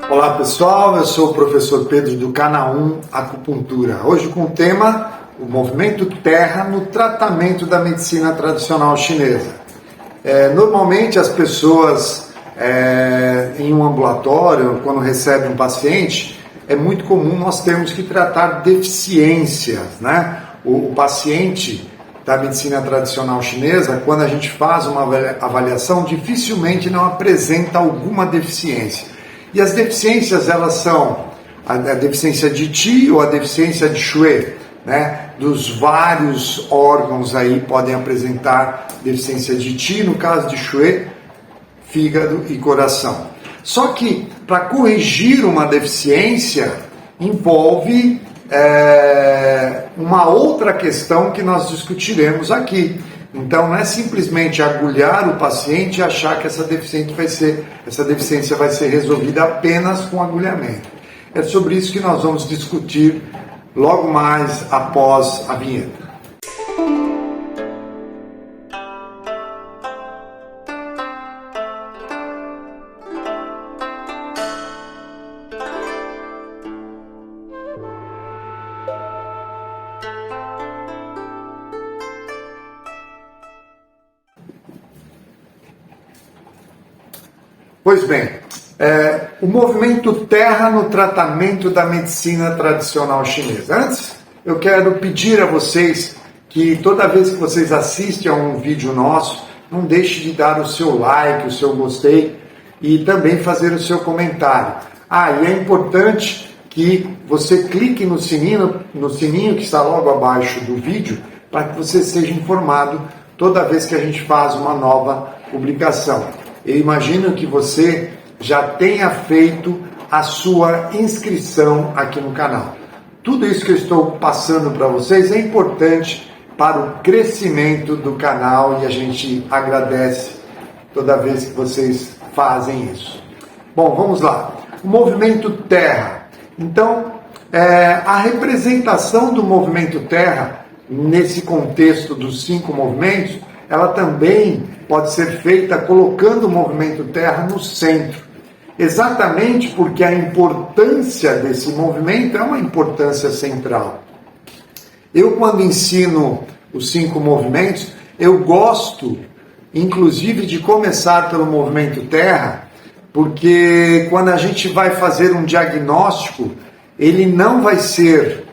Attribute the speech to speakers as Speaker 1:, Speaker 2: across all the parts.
Speaker 1: Olá pessoal, eu sou o professor Pedro do Canal 1 Acupuntura. Hoje com o tema o movimento terra no tratamento da medicina tradicional chinesa. Normalmente as pessoas em um ambulatório, quando recebem um paciente, é muito comum nós termos que tratar deficiências, né? O paciente da medicina tradicional chinesa, quando a gente faz uma avaliação, dificilmente não apresenta alguma deficiência. E as deficiências, elas são a deficiência de Qi ou a deficiência de Xue, né? Dos vários órgãos aí podem apresentar deficiência de Qi, no caso de Xue, fígado e coração. Só que para corrigir uma deficiência envolve uma outra questão que nós discutiremos aqui. Então não é simplesmente agulhar o paciente e achar que essa deficiência vai ser resolvida apenas com agulhamento. É sobre isso que nós vamos discutir logo mais após a vinheta. Pois bem, o movimento terra no tratamento da medicina tradicional chinesa. Antes, eu quero pedir a vocês que toda vez que vocês assistem a um vídeo nosso, não deixe de dar o seu like, o seu gostei e também fazer o seu comentário. E é importante que você clique no sininho que está logo abaixo do vídeo, para que você seja informado toda vez que a gente faz uma nova publicação. Eu imagino que você já tenha feito a sua inscrição aqui no canal. Tudo isso que eu estou passando para vocês é importante para o crescimento do canal e a gente agradece toda vez que vocês fazem isso. Bom, vamos lá. O movimento terra. Então, a representação do movimento terra, nesse contexto dos 5 movimentos, ela também pode ser feita colocando o movimento terra no centro. Exatamente porque a importância desse movimento é uma importância central. Eu, quando ensino os 5 movimentos, eu gosto, inclusive, de começar pelo movimento terra, porque quando a gente vai fazer um diagnóstico, ele não vai ser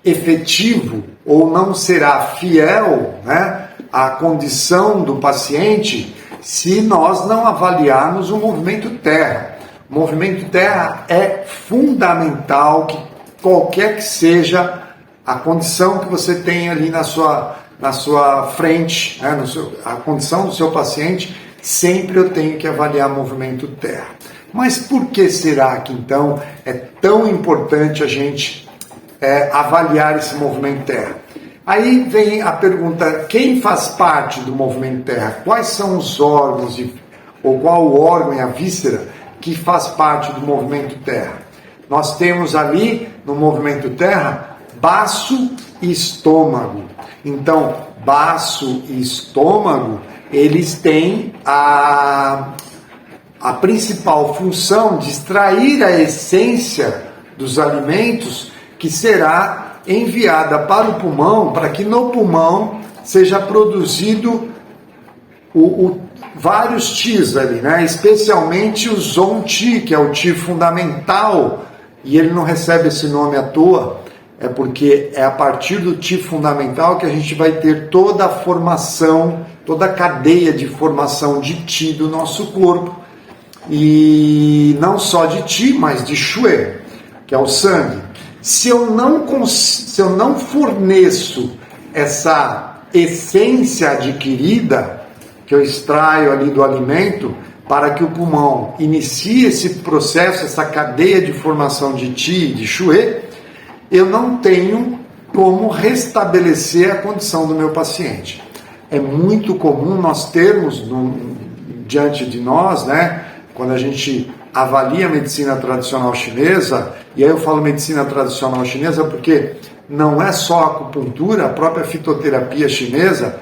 Speaker 1: efetivo ou não será fiel, né, à condição do paciente se nós não avaliarmos o movimento terra. O movimento terra é fundamental, que qualquer que seja a condição que você tem ali na sua frente, né, a condição do seu paciente, sempre eu tenho que avaliar o movimento terra. Mas por que será que então é tão importante a gente avaliar esse movimento terra? Aí vem a pergunta, quem faz parte do movimento terra? Quais são os órgãos, ou qual o órgão e a víscera que faz parte do movimento terra? Nós temos ali, no movimento terra, baço e estômago. Então, baço e estômago, eles têm a principal função de extrair a essência dos alimentos que será enviada para o pulmão, para que no pulmão seja produzido vários Qis ali, né? Especialmente o Zong Qi, que é o Qi fundamental, e ele não recebe esse nome à toa, é porque é a partir do Qi fundamental que a gente vai ter toda a formação, toda a cadeia de formação de Qi do nosso corpo, e não só de Qi, mas de Xue, que é o sangue. Se eu não forneço essa essência adquirida que eu extraio ali do alimento para que o pulmão inicie esse processo, essa cadeia de formação de Qi e de Xue, eu não tenho como restabelecer a condição do meu paciente. É muito comum nós termos diante de nós, né, quando a gente avalia a medicina tradicional chinesa, e aí eu falo medicina tradicional chinesa porque não é só a acupuntura, a própria fitoterapia chinesa,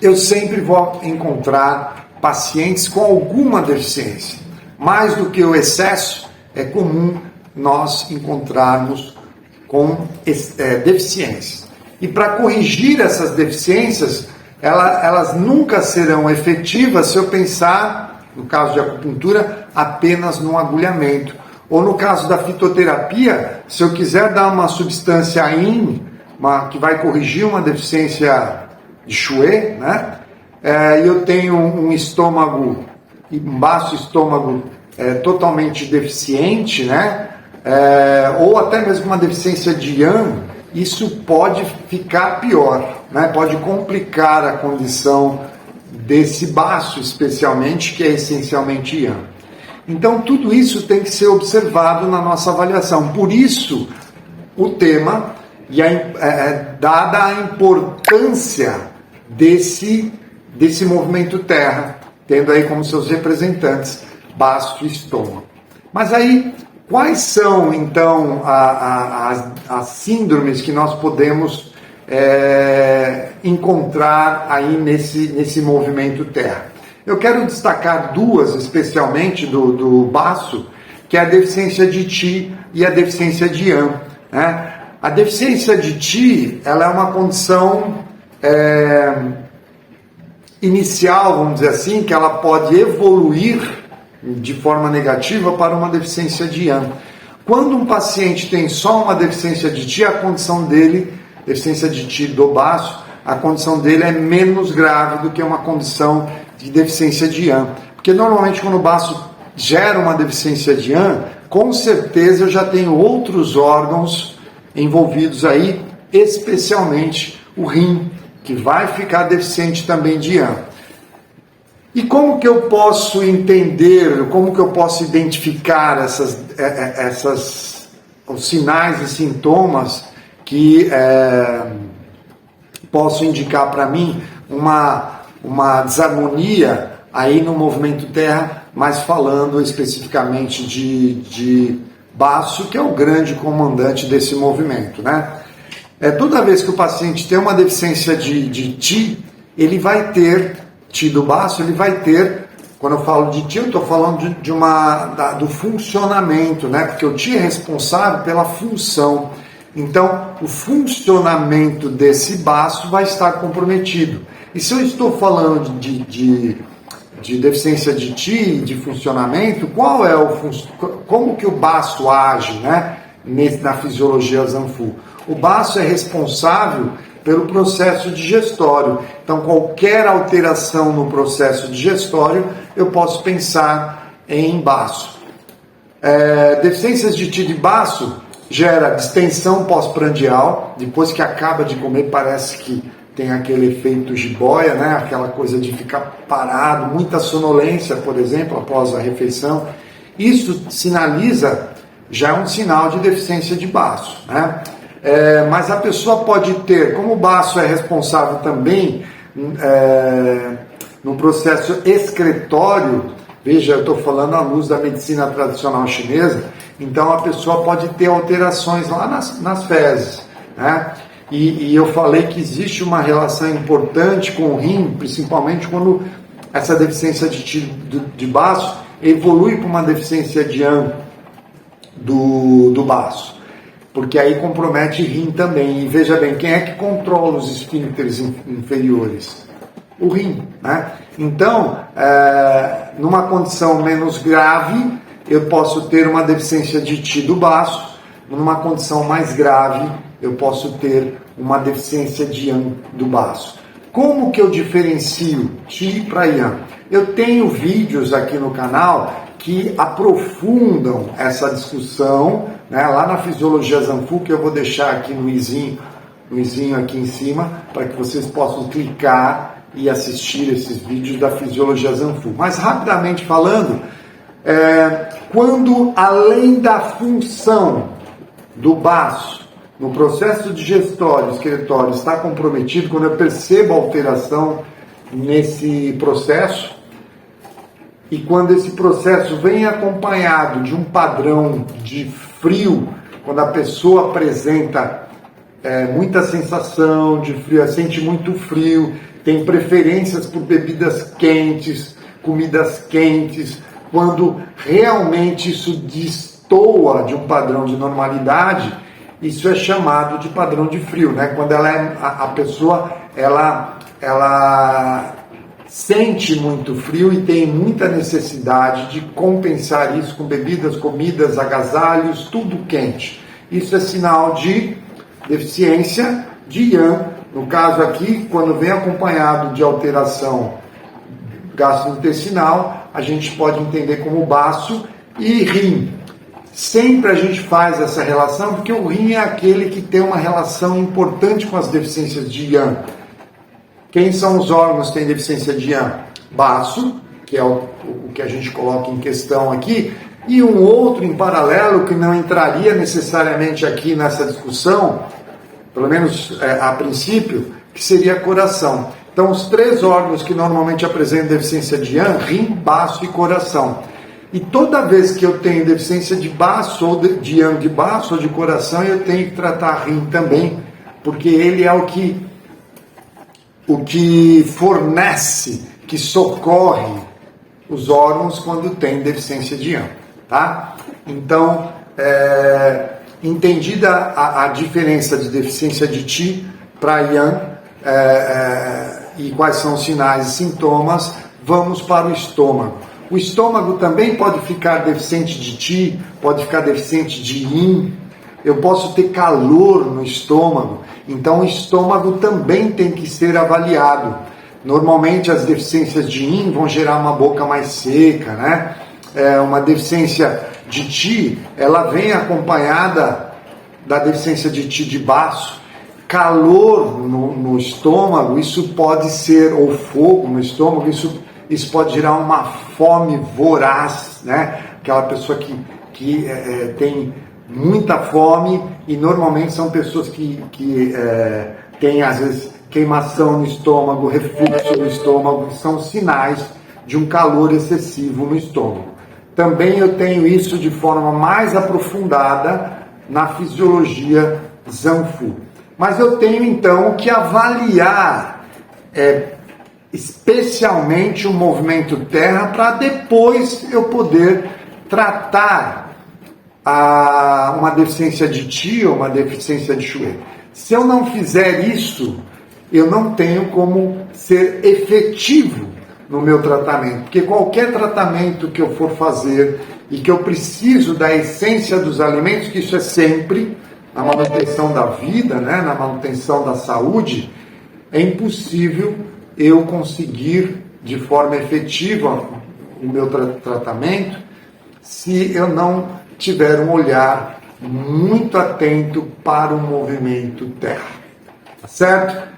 Speaker 1: eu sempre vou encontrar pacientes com alguma deficiência. Mais do que o excesso, é comum nós encontrarmos com deficiências. E para corrigir essas deficiências, elas nunca serão efetivas se eu pensar, no caso de acupuntura, apenas no agulhamento. Ou no caso da fitoterapia, se eu quiser dar uma substância que vai corrigir uma deficiência de Chouet, né? E eu tenho um estômago, um baço estômago totalmente deficiente, né? Ou até mesmo uma deficiência de Yang, isso pode ficar pior, né? Pode complicar a condição desse baço, especialmente, que é essencialmente Yang. Então, tudo isso tem que ser observado na nossa avaliação. Por isso, o tema, dada a importância desse movimento terra, tendo aí como seus representantes baço e estômago. Mas aí, quais são, então, as síndromes que nós podemos encontrar aí nesse movimento terra? Eu quero destacar duas, especialmente do baço, que é a deficiência de Qi e a deficiência de Yang, né? A deficiência de Qi, ela é uma condição inicial, vamos dizer assim, que ela pode evoluir de forma negativa para uma deficiência de Yang. Quando um paciente tem só uma deficiência de Qi, a condição dele, deficiência de Qi do baço, a condição dele é menos grave do que uma condição de deficiência de Yang. Porque normalmente quando o baço gera uma deficiência de Yang, com certeza eu já tenho outros órgãos envolvidos aí, especialmente o rim, que vai ficar deficiente também de Yang. E como que eu posso entender, como que eu posso identificar os sinais e sintomas que possam indicar para mim uma desarmonia aí no movimento terra, mas falando especificamente de baço, que é o grande comandante desse movimento, né? Toda vez que o paciente tem uma deficiência de Qi, ele vai ter, Qi do baço, ele vai ter, quando eu falo de Qi, eu estou falando do funcionamento, né? Porque o Qi é responsável pela função. Então, o funcionamento desse baço vai estar comprometido. E se eu estou falando de deficiência de Qi, de funcionamento, como que o baço age, né, na fisiologia Zanfu? O baço é responsável pelo processo digestório. Então, qualquer alteração no processo digestório, eu posso pensar em baço. Deficiências de Qi de baço gera distensão pós-prandial. Depois que acaba de comer, parece que tem aquele efeito jiboia, né? Aquela coisa de ficar parado, muita sonolência, por exemplo, após a refeição. Isso sinaliza, já um sinal de deficiência de baço, né? Mas a pessoa pode ter, como o baço é responsável também no processo excretório, veja, eu estou falando à luz da medicina tradicional chinesa, então a pessoa pode ter alterações lá nas fezes, né? E eu falei que existe uma relação importante com o rim, principalmente quando essa deficiência de baço evolui para uma deficiência de Yang do baço, porque aí compromete rim também. E veja bem, quem é que controla os esfíncteres inferiores? O rim, né? Então, numa condição menos grave, eu posso ter uma deficiência de Qi do baço. Numa condição mais grave, eu posso ter uma deficiência de Yang do baço. Como que eu diferencio Qi para Yang? Eu tenho vídeos aqui no canal que aprofundam essa discussão, né, lá na Fisiologia Zanfu, que eu vou deixar aqui no izinho aqui em cima, para que vocês possam clicar e assistir esses vídeos da Fisiologia Zanfu. Mas rapidamente falando, quando além da função do baço no processo digestório, excretório está comprometido, quando eu percebo alteração nesse processo, e quando esse processo vem acompanhado de um padrão de frio, quando a pessoa apresenta muita sensação de frio, sente muito frio, tem preferências por bebidas quentes, comidas quentes, quando realmente isso destoa de um padrão de normalidade, isso é chamado de padrão de frio, né? Quando a pessoa ela sente muito frio e tem muita necessidade de compensar isso com bebidas, comidas, agasalhos, tudo quente. Isso é sinal de deficiência de Yang. No caso aqui, quando vem acompanhado de alteração gastrointestinal, a gente pode entender como baço e rim. Sempre a gente faz essa relação, porque o rim é aquele que tem uma relação importante com as deficiências de Yang. Quem são os órgãos que têm deficiência de Yang? Baço, que é o que a gente coloca em questão aqui, e um outro em paralelo que não entraria necessariamente aqui nessa discussão, pelo menos a princípio, que seria coração. Então, os 3 órgãos que normalmente apresentam deficiência de Yang, rim, baço e coração. E toda vez que eu tenho deficiência de baço, ou de Yang de baço ou de coração, eu tenho que tratar rim também, porque ele é o que fornece, que socorre os órgãos quando tem deficiência de Yang, tá? Então, entendida a diferença de deficiência de Qi para Yang, e quais são os sinais e sintomas, vamos para o estômago. O estômago também pode ficar deficiente de Qi, pode ficar deficiente de Yin. Eu posso ter calor no estômago, então o estômago também tem que ser avaliado. Normalmente as deficiências de Yin vão gerar uma boca mais seca, né? Uma deficiência de Qi, ela vem acompanhada da deficiência de Qi de baço. Calor no estômago, isso pode ser, ou fogo no estômago, isso pode gerar uma fome voraz, né? Aquela pessoa que tem muita fome, e normalmente são pessoas que têm, às vezes, queimação no estômago, refluxo no estômago, que são sinais de um calor excessivo no estômago. Também eu tenho isso de forma mais aprofundada na fisiologia Zanfu. Mas eu tenho, então, que avaliar especialmente o movimento terra, para depois eu poder tratar uma deficiência de Qi ou uma deficiência de Shui. Se eu não fizer isso, eu não tenho como ser efetivo no meu tratamento, porque qualquer tratamento que eu for fazer e que eu preciso da essência dos alimentos, que isso é sempre na manutenção da vida, né, na manutenção da saúde, é impossível eu conseguir de forma efetiva o meu tratamento se eu não tiver um olhar muito atento para o movimento terra. Tá certo?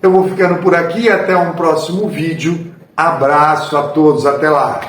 Speaker 1: Eu vou ficando por aqui, até um próximo vídeo. Abraço a todos, até lá!